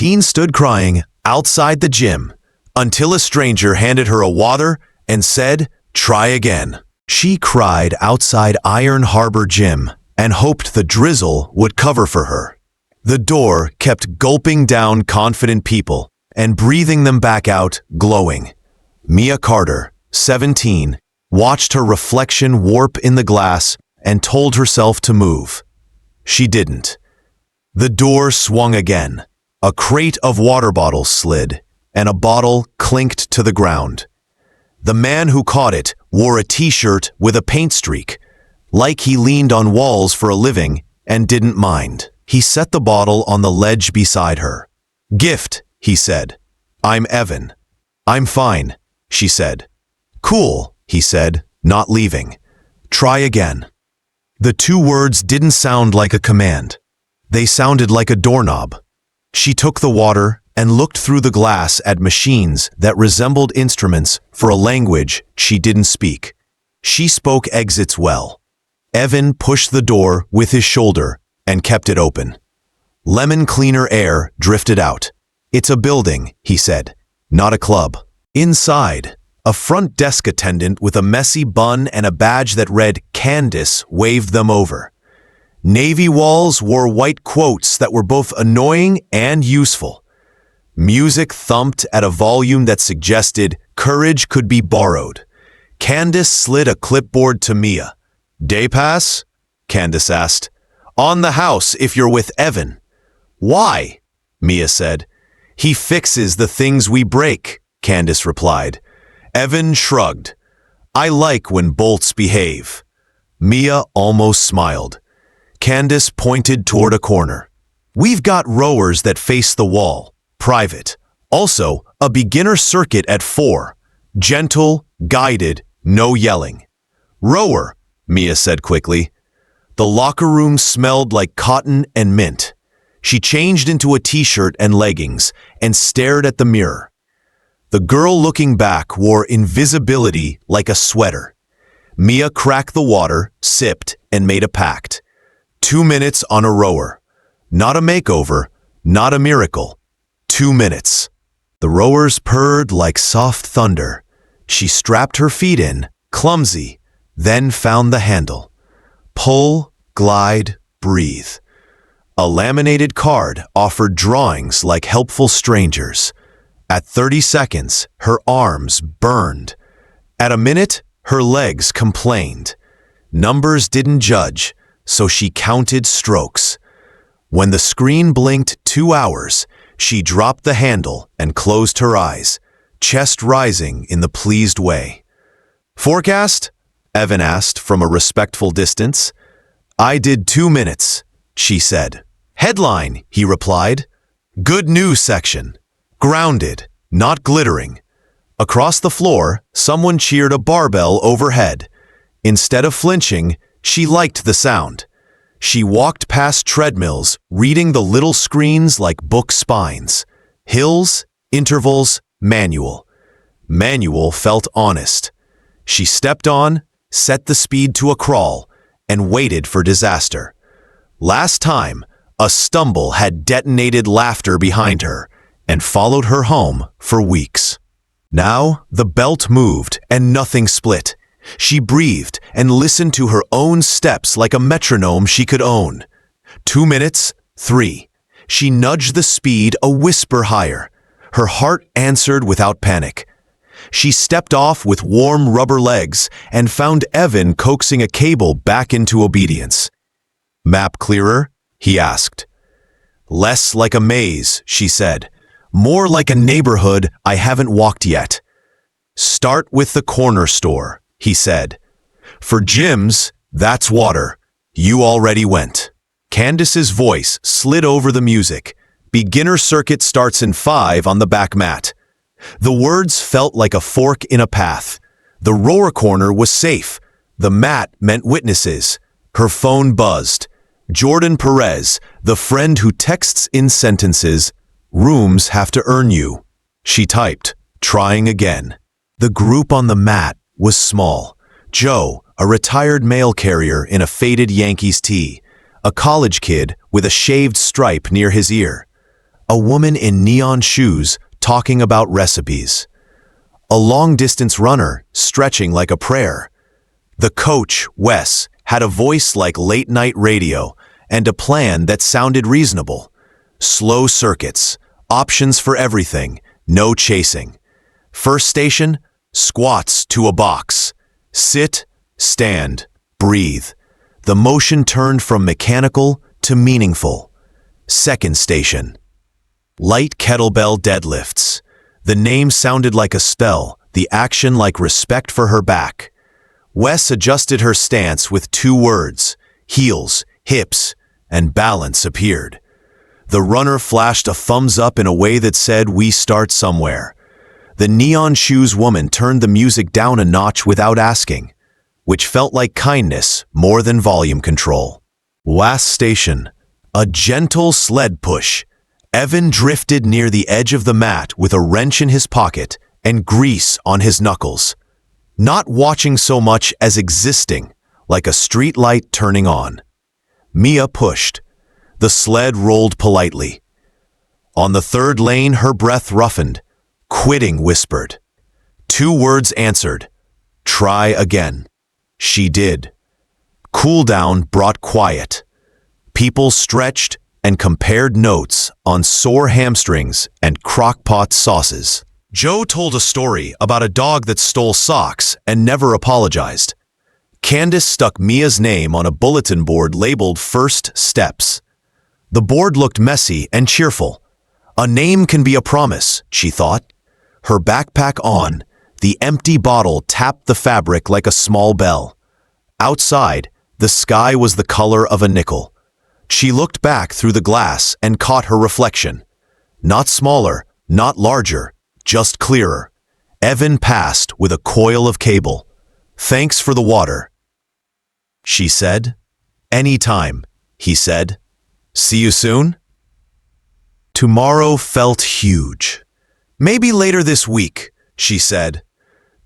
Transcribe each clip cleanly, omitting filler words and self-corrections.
teen stood crying outside the gym until a stranger handed her a water and said, "Try again." She cried outside Iron Harbor Gym and hoped the drizzle would cover for her. The door kept gulping down confident people and breathing them back out, glowing. Mia Carter, 17, watched her reflection warp in the glass and told herself to move. She didn't. The door swung again. A crate of water bottles slid, and a bottle clinked to the ground. The man who caught it wore a t-shirt with a paint streak, like he leaned on walls for a living and didn't mind. He set the bottle on the ledge beside her. "Gift," he said. "I'm Evan." "I'm fine," she said. "Cool," he said, not leaving. "Try again." The two words didn't sound like a command. They sounded like a doorknob. She took the water and looked through the glass at machines that resembled instruments for a language she didn't speak. She spoke exits well. Evan pushed the door with his shoulder and kept it open. Lemon cleaner air drifted out. "It's a building," he said, "not a club." Inside, a front desk attendant with a messy bun and a badge that read Candace waved them over. Navy walls wore white quotes that were both annoying and useful. Music thumped at a volume that suggested courage could be borrowed. Candace slid a clipboard to Mia. "Day pass?" Candace asked. "On the house if you're with Evan." "Why?" Mia said. "He fixes the things we break," Candace replied. Evan shrugged. "I like when bolts behave." Mia almost smiled. Candace pointed toward a corner. "We've got rowers that face the wall, private. Also, a beginner circuit at 4. Gentle, guided, no yelling." "Rower," Mia said quickly. The locker room smelled like cotton and mint. She changed into a t-shirt and leggings and stared at the mirror. The girl looking back wore invisibility like a sweater. Mia cracked the water, sipped, and made a pact. 2 minutes on a rower. Not a makeover, not a miracle. 2 minutes. The rowers purred like soft thunder. She strapped her feet in, clumsy, then found the handle. Pull, glide, breathe. A laminated card offered drawings like helpful strangers. At 30 seconds, her arms burned. At a minute, her legs complained. Numbers didn't judge, so she counted strokes. When the screen blinked 2 hours, she dropped the handle and closed her eyes, chest rising in the pleased way. "Forecast?" Evan asked from a respectful distance. "I did 2 minutes," she said. "Headline," he replied. "Good news section. Grounded, not glittering." Across the floor, someone cheered a barbell overhead. Instead of flinching, she liked the sound. She walked past treadmills, reading the little screens like book spines. Hills, intervals, manual. Manual felt honest. She stepped on, set the speed to a crawl, and waited for disaster. Last time, a stumble had detonated laughter behind her and followed her home for weeks. Now, the belt moved and nothing split. She breathed and listened to her own steps like a metronome she could own. 2 minutes, 3. She nudged the speed a whisper higher. Her heart answered without panic. She stepped off with warm rubber legs and found Evan coaxing a cable back into obedience. "Map clearer?" he asked. "Less like a maze," she said. "More like a neighborhood I haven't walked yet." "Start with the corner store," he said. "For gyms, that's water. You already went." Candace's voice slid over the music. "Beginner circuit starts in 5 on the back mat." The words felt like a fork in a path. The rower corner was safe. The mat meant witnesses. Her phone buzzed. Jordan Perez, the friend who texts in sentences, "Rooms have to earn you." She typed, trying again. The group on the mat was small. Joe, a retired mail carrier in a faded Yankees tee. A college kid with a shaved stripe near his ear. A woman in neon shoes talking about recipes. A long-distance runner stretching like a prayer. The coach, Wes, had a voice like late-night radio and a plan that sounded reasonable. Slow circuits, options for everything, no chasing. First station, squats to a box. Sit, stand, breathe. The motion turned from mechanical to meaningful. Second station, light kettlebell deadlifts. The name sounded like a spell, the action like respect for her back. Wes adjusted her stance with 2 words, heels, hips, and balance appeared. The runner flashed a thumbs up in a way that said, "We start somewhere." The neon shoes woman turned the music down a notch without asking, which felt like kindness more than volume control. Last station, a gentle sled push. Evan drifted near the edge of the mat with a wrench in his pocket and grease on his knuckles. Not watching so much as existing, like a street light turning on. Mia pushed. The sled rolled politely. On the 3rd lane, her breath roughened. Quitting whispered. 2 words answered. Try again. She did. Cool down brought quiet. People stretched and compared notes on sore hamstrings and crock-pot sauces. Joe told a story about a dog that stole socks and never apologized. Candace stuck Mia's name on a bulletin board labeled First Steps. The board looked messy and cheerful. A name can be a promise, she thought. Her backpack on, the empty bottle tapped the fabric like a small bell. Outside, the sky was the color of a nickel. She looked back through the glass and caught her reflection. Not smaller, not larger, just clearer. Evan passed with a coil of cable. "Thanks for the water," she said. "Anytime," he said. "See you soon?" Tomorrow felt huge. "Maybe later this week," she said.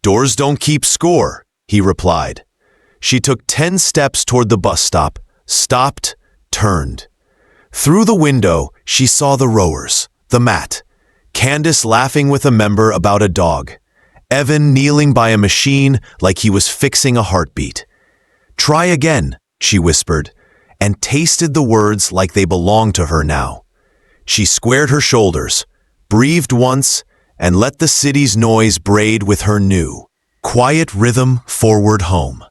"Doors don't keep score," he replied. She took 10 steps toward the bus stop, stopped, turned. Through the window, she saw the rowers, the mat, Candace laughing with a member about a dog, Evan kneeling by a machine like he was fixing a heartbeat. "Try again," she whispered, and tasted the words like they belonged to her now. She squared her shoulders, breathed once, and let the city's noise braid with her new, quiet rhythm forward home.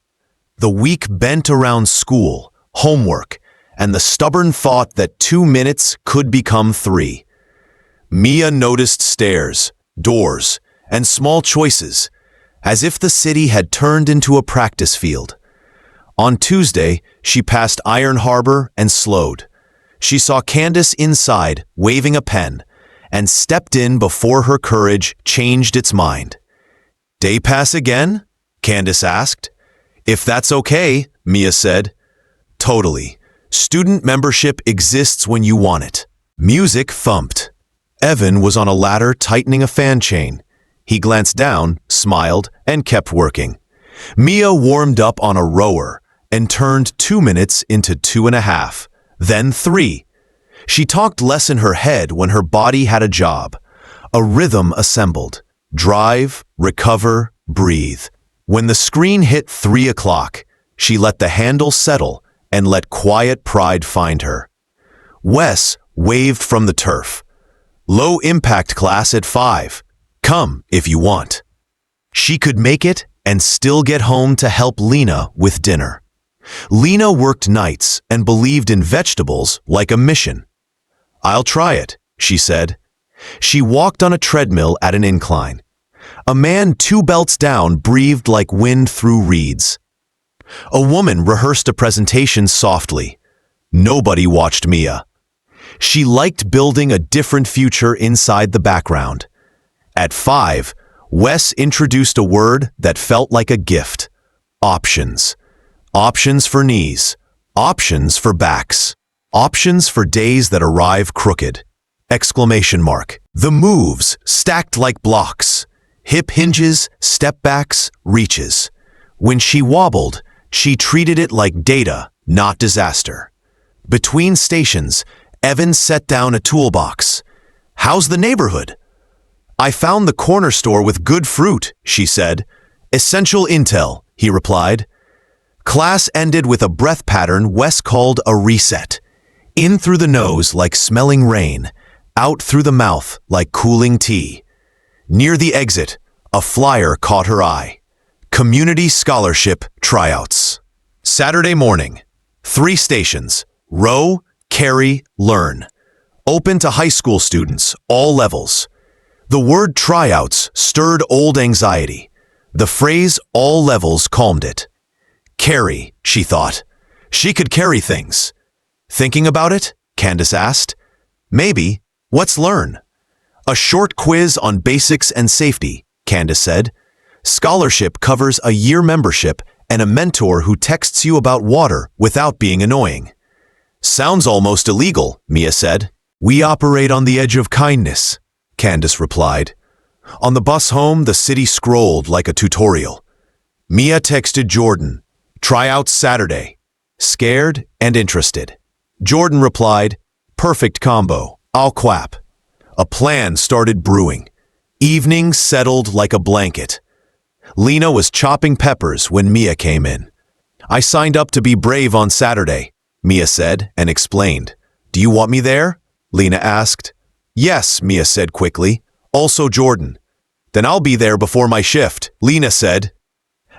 The week bent around school, homework, and the stubborn thought that 2 minutes could become 3. Mia noticed stairs, doors, and small choices, as if the city had turned into a practice field. On Tuesday, she passed Iron Harbor and slowed. She saw Candace inside, waving a pen, and stepped in before her courage changed its mind. "Day pass again?" Candace asked. "If that's okay," Mia said. "Totally. Student membership exists when you want it." Music thumped. Evan was on a ladder tightening a fan chain. He glanced down, smiled, and kept working. Mia warmed up on a rower and turned 2 minutes into 2.5, then 3. She talked less in her head when her body had a job. A rhythm assembled. Drive, recover, breathe. When the screen hit 3 o'clock, she let the handle settle and let quiet pride find her. Wes waved from the turf. "Low impact class at 5. Come if you want." She could make it and still get home to help Lena with dinner. Lena worked nights and believed in vegetables like a mission. "I'll try it," she said. She walked on a treadmill at an incline. A man 2 belts down breathed like wind through reeds. A woman rehearsed a presentation softly. Nobody watched Mia. She liked building a different future inside the background. At 5, Wes introduced a word that felt like a gift. Options. Options for knees. Options for backs. Options for days that arrive crooked. Exclamation mark. The moves stacked like blocks. Hip hinges, step backs, reaches. When she wobbled, she treated it like data, not disaster. Between stations, Evan set down a toolbox. "How's the neighborhood?" "I found the corner store with good fruit," she said. "Essential intel," he replied. Class ended with a breath pattern Wes called a reset. In through the nose like smelling rain, out through the mouth like cooling tea. Near the exit, a flyer caught her eye. Community Scholarship Tryouts. Saturday morning. 3 stations. Row, carry, learn. Open to high school students, all levels. The word tryouts stirred old anxiety. The phrase all levels calmed it. Carry, she thought. She could carry things. Thinking about it? Candace asked. Maybe. What's learn? A short quiz on basics and safety, Candace said. Scholarship covers a year membership and a mentor who texts you about water without being annoying. Sounds almost illegal, Mia said. We operate on the edge of kindness, Candace replied. On the bus home, the city scrolled like a tutorial. Mia texted Jordan, "Tryouts Saturday." Scared and interested. Jordan replied, "Perfect combo, I'll quap." A plan started brewing. Evening settled like a blanket. Lena was chopping peppers when Mia came in. "I signed up to be brave on Saturday," Mia said and explained. "Do you want me there?" Lena asked. "Yes," Mia said quickly. "Also Jordan." "Then I'll be there before my shift," Lena said.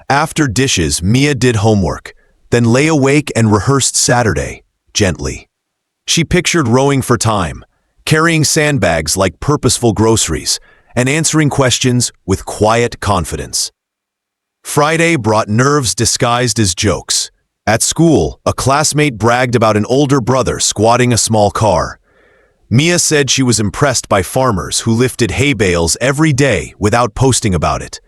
After dishes, Mia did homework, then lay awake and rehearsed Saturday, gently. She pictured rowing for time, carrying sandbags like purposeful groceries, and answering questions with quiet confidence. Friday brought nerves disguised as jokes. At school, a classmate bragged about an older brother squatting a small car. Mia said she was impressed by farmers who lifted hay bales every day without posting about it.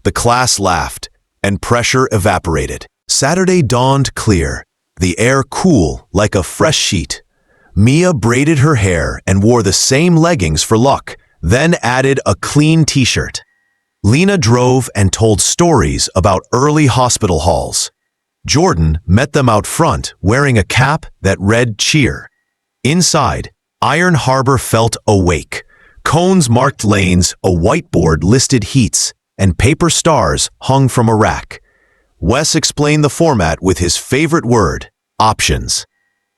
The class laughed, and pressure evaporated. Saturday dawned clear, the air cool like a fresh sheet. Mia braided her hair and wore the same leggings for luck, then added a clean t-shirt. Lena drove and told stories about early hospital halls. Jordan met them out front wearing a cap that read cheer. Inside, Iron Harbor felt awake. Cones marked lanes, a whiteboard listed heats, and paper stars hung from a rack. Wes explained the format with his favorite word, options.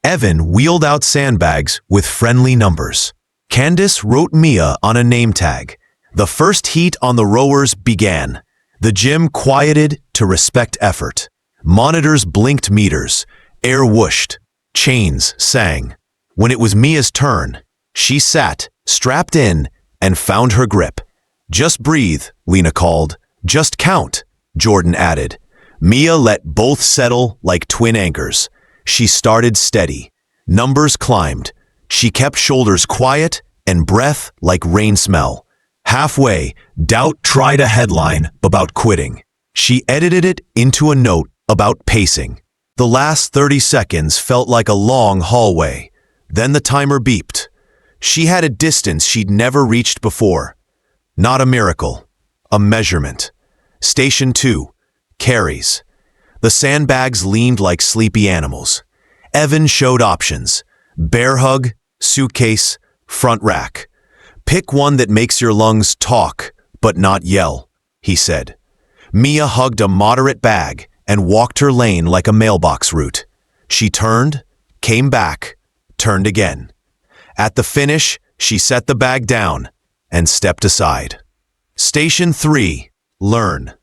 Evan wheeled out sandbags with friendly numbers. Candace wrote Mia on a name tag. The first heat on the rowers began. The gym quieted to respect effort. Monitors blinked meters. Air whooshed. Chains sang. When it was Mia's turn, she sat, strapped in, and found her grip. "Just breathe," Lena called. "Just count," Jordan added. Mia let both settle like twin anchors. She started steady. Numbers climbed. She kept shoulders quiet and breath like rain smell. Halfway, doubt tried a headline about quitting. She edited it into a note about pacing. The last 30 seconds felt like a long hallway. Then the timer beeped. She had a distance she'd never reached before. Not a miracle, a measurement. Station 2, carries. The sandbags leaned like sleepy animals. Evan showed options. Bear hug, suitcase, front rack. "Pick one that makes your lungs talk, but not yell," he said. Mia hugged a moderate bag and walked her lane like a mailbox route. She turned, came back, turned again. At the finish, she set the bag down and stepped aside. Station 3, learn.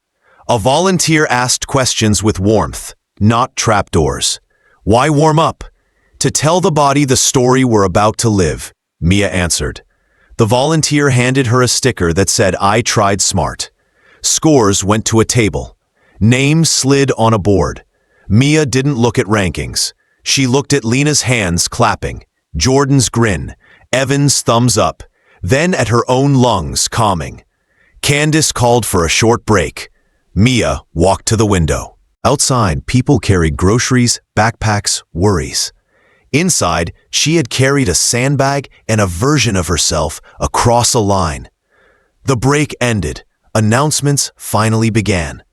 A volunteer asked questions with warmth, not trapdoors. "Why warm up?" "To tell the body the story we're about to live," Mia answered. The volunteer handed her a sticker that said, "I tried smart." Scores went to a table. Names slid on a board. Mia didn't look at rankings. She looked at Lena's hands clapping, Jordan's grin, Evan's thumbs up, then at her own lungs calming. Candace called for a short break. Mia walked to the window. Outside, people carried groceries, backpacks, worries. Inside, she had carried a sandbag and a version of herself across a line. The break ended. Announcements finally began.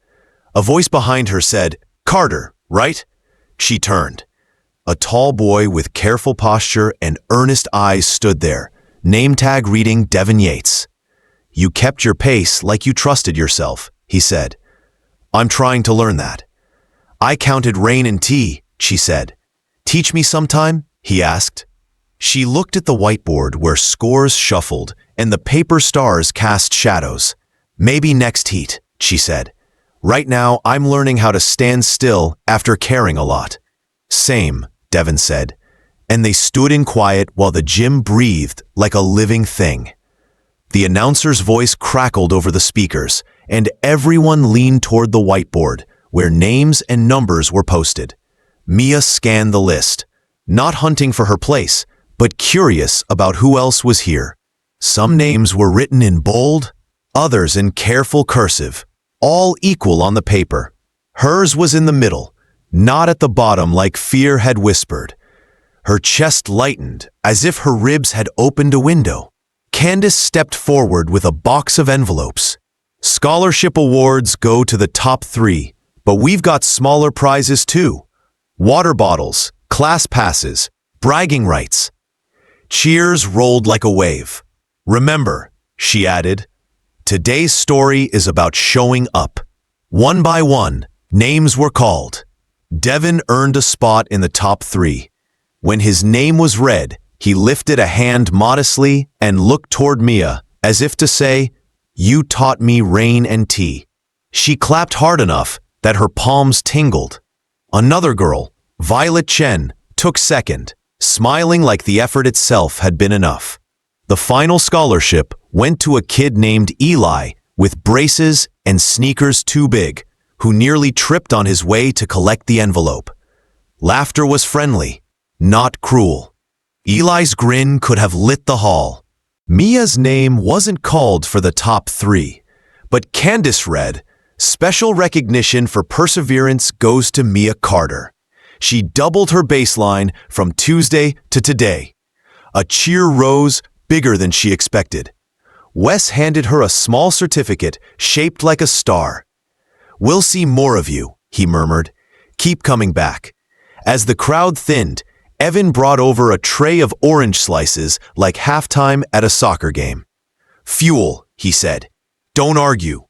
A voice behind her said, "Carter, right?" She turned. A tall boy with careful posture and earnest eyes stood there, name tag reading Devin Yates. You kept your pace like you trusted yourself, he said. I'm trying to learn that. I counted Rain and T, she said. Teach me sometime, he asked. She looked at the whiteboard where scores shuffled and the paper stars cast shadows. Maybe next heat, she said. Right now, I'm learning how to stand still after caring a lot. Same, Devin said, and they stood in quiet while the gym breathed like a living thing. The announcer's voice crackled over the speakers, and everyone leaned toward the whiteboard, where names and numbers were posted. Mia scanned the list, not hunting for her place, but curious about who else was here. Some names were written in bold, others in careful cursive, all equal on the paper. Hers was in the middle, not at the bottom like fear had whispered. Her chest lightened as if her ribs had opened a window. Candace stepped forward with a box of envelopes. Scholarship awards go to the top 3, but we've got smaller prizes too. Water bottles, class passes, bragging rights. Cheers rolled like a wave. Remember, she added, today's story is about showing up. One by one, names were called. Devin earned a spot in the top 3. When his name was read, he lifted a hand modestly and looked toward Mia, as if to say, you taught me Rain and T. She clapped hard enough that her palms tingled. Another girl, Violet Chen, took second, smiling like the effort itself had been enough. The final scholarship went to a kid named Eli with braces and sneakers too big, who nearly tripped on his way to collect the envelope. Laughter was friendly, not cruel. Eli's grin could have lit the hall. Mia's name wasn't called for the top 3, but Candace read, special recognition for perseverance goes to Mia Carter. She doubled her baseline from Tuesday to today. A cheer rose, bigger than she expected. Wes handed her a small certificate shaped like a star. We'll see more of you, he murmured. Keep coming back. As the crowd thinned, Evan brought over a tray of orange slices like halftime at a soccer game. Fuel, he said. Don't argue.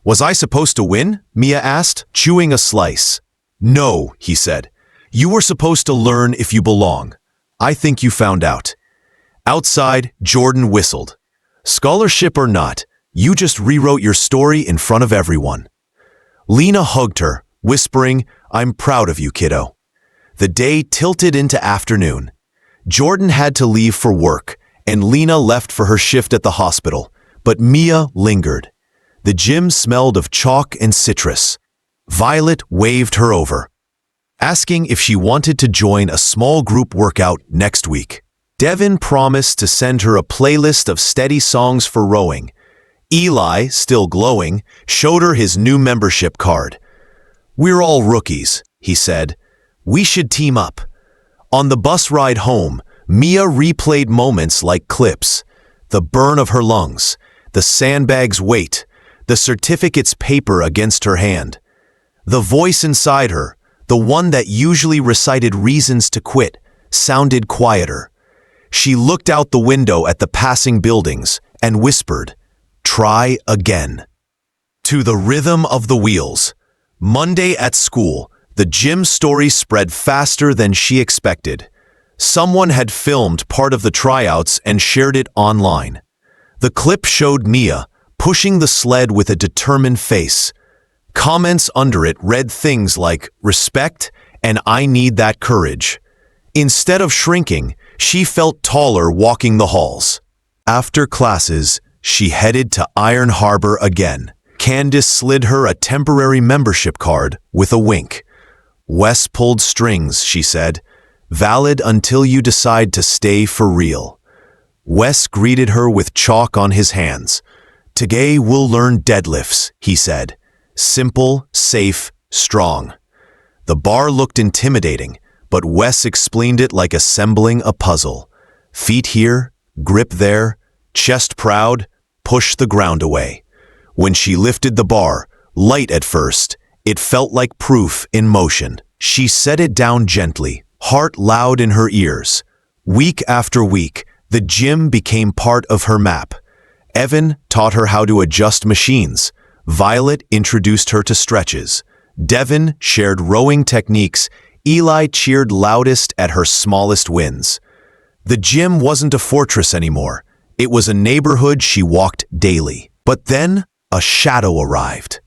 Was I supposed to win? Mia asked, chewing a slice. No, he said. You were supposed to learn if you belong. I think you found out. Outside, Jordan whistled. Scholarship or not, you just rewrote your story in front of everyone. Lena hugged her, whispering, I'm proud of you, kiddo. The day tilted into afternoon. Jordan had to leave for work, and Lena left for her shift at the hospital, but Mia lingered. The gym smelled of chalk and citrus. Violet waved her over, asking if she wanted to join a small group workout next week. Devin promised to send her a playlist of steady songs for rowing. Eli, still glowing, showed her his new membership card. We're all rookies, he said. We should team up. On the bus ride home, Mia replayed moments like clips. The burn of her lungs, the sandbag's weight, the certificate's paper against her hand. The voice inside her, the one that usually recited reasons to quit, sounded quieter. She looked out the window at the passing buildings and whispered, try again. To the rhythm of the wheels. Monday at school, the gym story spread faster than she expected. Someone had filmed part of the tryouts and shared it online. The clip showed Mia pushing the sled with a determined face. Comments under it read things like respect and I need that courage. Instead of shrinking, she felt taller walking the halls. After classes, she headed to Iron Harbor again. Candace slid her a temporary membership card with a wink. Wes pulled strings, she said. Valid until you decide to stay for real. Wes greeted her with chalk on his hands. Today we'll learn deadlifts, he said. Simple, safe, strong. The bar looked intimidating, but Wes explained it like assembling a puzzle. Feet here, grip there, chest proud, push the ground away. When she lifted the bar, light at first, it felt like proof in motion. She set it down gently, heart loud in her ears. Week after week, The gym became part of her map. Evan taught her how to adjust machines. Violet introduced her to stretches. Devin shared rowing techniques. Eli cheered loudest at her smallest wins. The gym wasn't a fortress anymore. It was a neighborhood she walked daily. But then, a shadow arrived.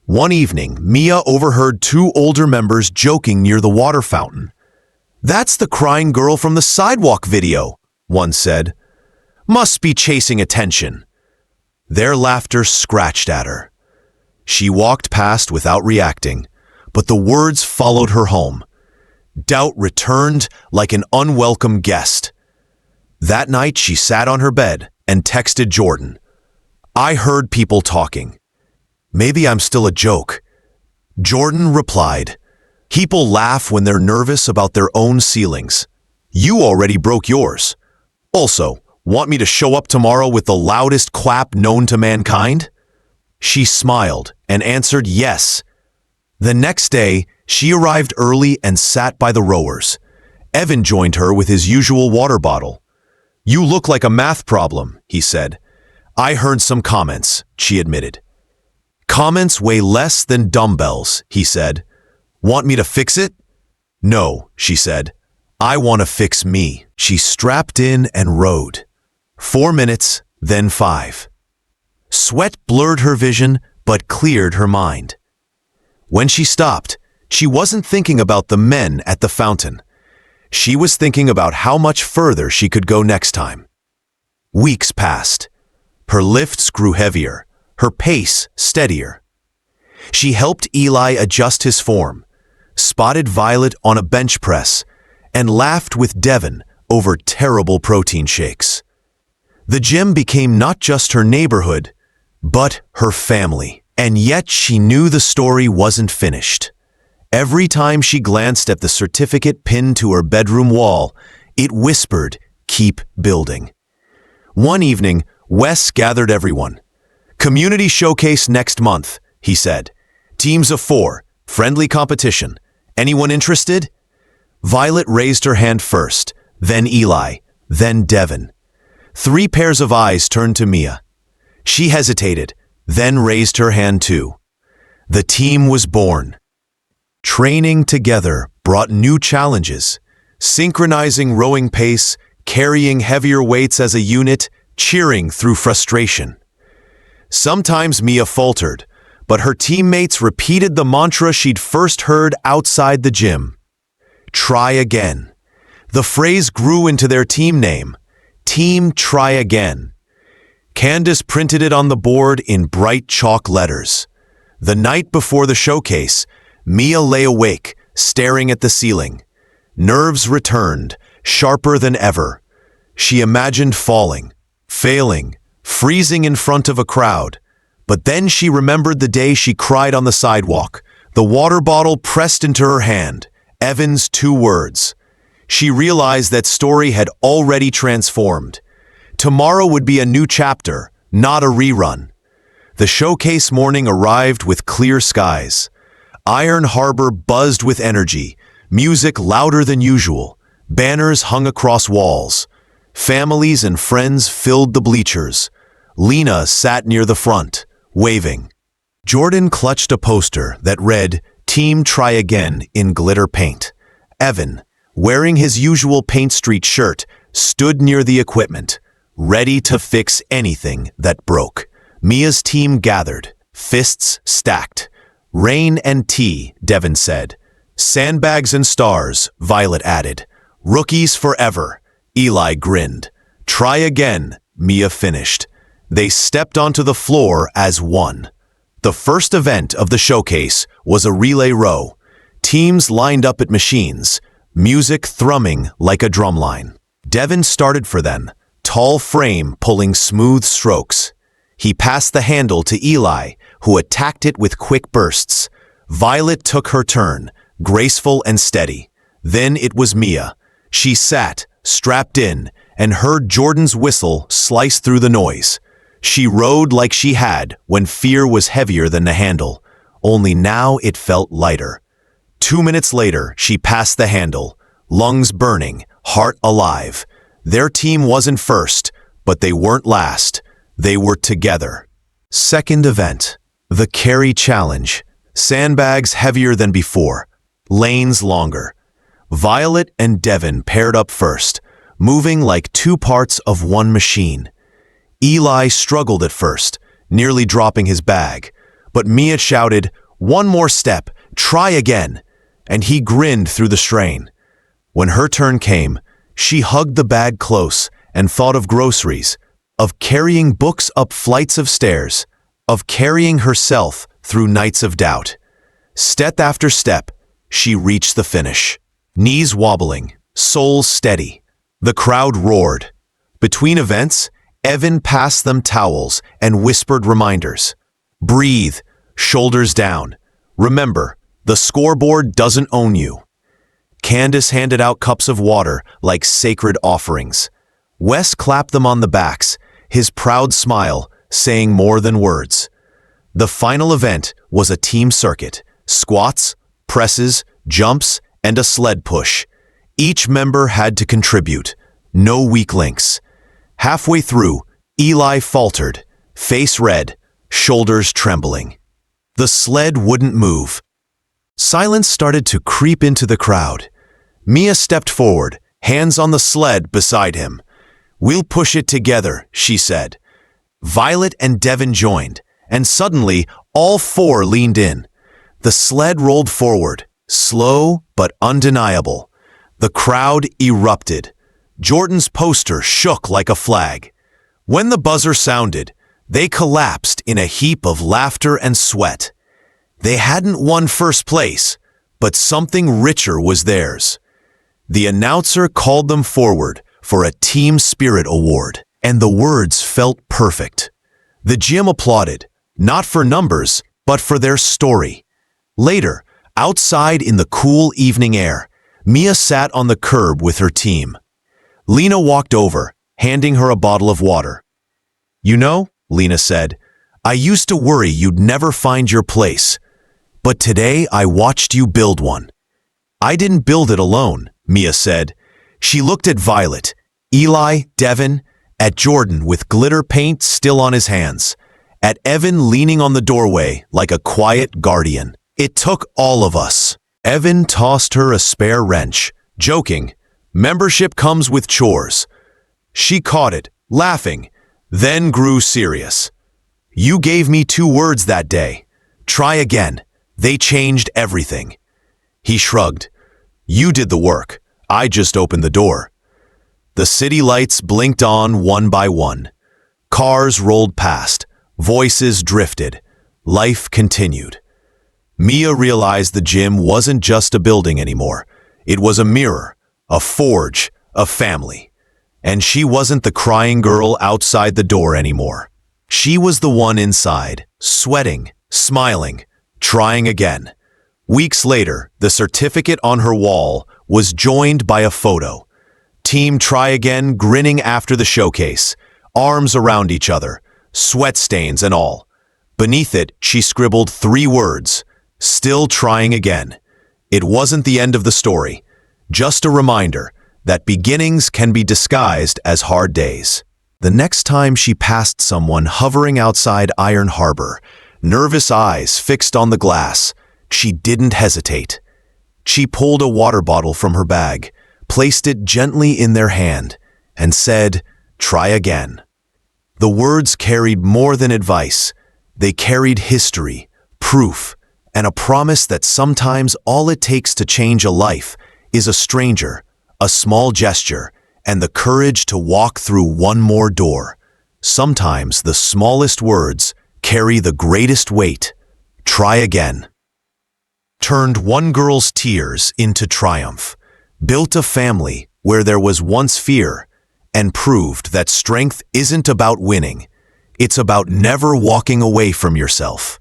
One evening, Mia overheard two older members joking near the water fountain. "That's the crying girl from the sidewalk video," one said. "Must be chasing attention." Their laughter scratched at her. She walked past without reacting, but the words followed her home. Doubt returned like an unwelcome guest. That night, she sat on her bed and texted Jordan. "I heard people talking. Maybe I'm still a joke." Jordan replied, "People laugh when they're nervous about their own ceilings. You already broke yours. Also, want me to show up tomorrow with the loudest clap known to mankind?" She smiled and answered yes. The next day, she arrived early and sat by the rowers. Evan joined her with his usual water bottle. "You look like a math problem," he said. "I heard some comments," she admitted. "Comments weigh less than dumbbells," he said. "Want me to fix it?" "No," she said. "I want to fix me." She strapped in and rowed. 4 minutes, then 5. Sweat blurred her vision, but cleared her mind. When she stopped, she wasn't thinking about the men at the fountain. She was thinking about how much further she could go next time. Weeks passed. Her lifts grew heavier, her pace steadier. She helped Eli adjust his form, spotted Violet on a bench press, and laughed with Devin over terrible protein shakes. The gym became not just her neighborhood, but her family. And yet she knew the story wasn't finished. Every time she glanced at the certificate pinned to her bedroom wall, it whispered, "Keep building." One evening, Wes gathered everyone. "Community showcase next month," he said. "Teams of 4, friendly competition. Anyone interested?" Violet raised her hand first, then Eli, then Devin. 3 pairs of eyes turned to Mia. She hesitated, then raised her hand too. The team was born. Training together brought new challenges, synchronizing rowing pace, carrying heavier weights as a unit, cheering through frustration. Sometimes Mia faltered, but her teammates repeated the mantra she'd first heard outside the gym. "Try again." The phrase grew into their team name, Team Try Again. Candace printed it on the board in bright chalk letters. The night before the showcase, Mia lay awake, staring at the ceiling. Nerves returned, sharper than ever. She imagined falling, failing, freezing in front of a crowd. But then she remembered the day she cried on the sidewalk, the water bottle pressed into her hand, Evan's 2 words. She realized that story had already transformed. Tomorrow would be a new chapter, not a rerun. The showcase morning arrived with clear skies. Iron Harbor buzzed with energy, music louder than usual, banners hung across walls. Families and friends filled the bleachers. Lena sat near the front, waving. Jordan clutched a poster that read, "Team Try Again" in glitter paint. Evan, wearing his usual Paint Street shirt, stood near the equipment, ready to fix anything that broke. Mia's team gathered, fists stacked. "Rain and tea," Devin said. "Sandbags and stars," Violet added. "Rookies forever," Eli grinned. "Try again," Mia finished. They stepped onto the floor as one. The first event of the showcase was a relay row. Teams lined up at machines, music thrumming like a drumline. Devin started for them, tall frame pulling smooth strokes. He passed the handle to Eli, who attacked it with quick bursts. Violet took her turn, graceful and steady. Then it was Mia. She sat, strapped in, and heard Jordan's whistle slice through the noise. She rode like she had when fear was heavier than the handle, only now it felt lighter. 2 minutes later, she passed the handle, lungs burning, heart alive. Their team wasn't first, but they weren't last. They were together. Second event, the carry challenge. Sandbags heavier than before, lanes longer. Violet and Devin paired up first, moving like two parts of one machine. Eli struggled at first, nearly dropping his bag, but Mia shouted, "One more step, try again," and he grinned through the strain. When her turn came, she hugged the bag close and thought of groceries, of carrying books up flights of stairs, of carrying herself through nights of doubt. Step after step, she reached the finish. Knees wobbling, soul steady. The crowd roared. Between events, Evan passed them towels and whispered reminders. Breathe, shoulders down. Remember, the scoreboard doesn't own you. Candace handed out cups of water like sacred offerings. Wes clapped them on the backs, his proud smile saying more than words. The final event was a team circuit, squats, presses, jumps, and a sled push. Each member had to contribute, no weak links. Halfway through, Eli faltered, face red, shoulders trembling. The sled wouldn't move. Silence started to creep into the crowd. Mia stepped forward, hands on the sled beside him. "We'll push it together," she said. Violet and Devin joined, and suddenly all four leaned in. The sled rolled forward, slow but undeniable. The crowd erupted. Jordan's poster shook like a flag. When the buzzer sounded, they collapsed in a heap of laughter and sweat. They hadn't won first place, but something richer was theirs. The announcer called them forward for a Team Spirit Award, and the words felt perfect. The gym applauded, not for numbers, but for their story. Later, outside in the cool evening air, Mia sat on the curb with her team. Lena walked over, handing her a bottle of water. "You know," Lena said, "I used to worry you'd never find your place. But today I watched you build one." "I didn't build it alone," Mia said. She looked at Violet, Eli, Devin, at Jordan with glitter paint still on his hands, at Evan leaning on the doorway like a quiet guardian. "It took all of us." Evan tossed her a spare wrench, joking, "Membership comes with chores." She caught it, laughing, then grew serious. "You gave me 2 words that day. Try again. They changed everything." He shrugged. "You did the work. I just opened the door." The city lights blinked on one by one. Cars rolled past. Voices drifted. Life continued. Mia realized the gym wasn't just a building anymore. It was a mirror, a forge, a family. And she wasn't the crying girl outside the door anymore. She was the one inside, sweating, smiling, trying again. Weeks later, the certificate on her wall was joined by a photo. Team Try Again grinning after the showcase, arms around each other, sweat stains and all. Beneath it, she scribbled 3 words, "Still trying again." It wasn't the end of the story, just a reminder that beginnings can be disguised as hard days. The next time she passed someone hovering outside Iron Harbor, nervous eyes fixed on the glass, she didn't hesitate. She pulled a water bottle from her bag, placed it gently in their hand, and said, "Try again." The words carried more than advice. They carried history, proof, and a promise that sometimes all it takes to change a life is a stranger, a small gesture, and the courage to walk through one more door. Sometimes the smallest words carry the greatest weight. Try again. Turned one girl's tears into triumph, built a family where there was once fear, and proved that strength isn't about winning. It's about never walking away from yourself.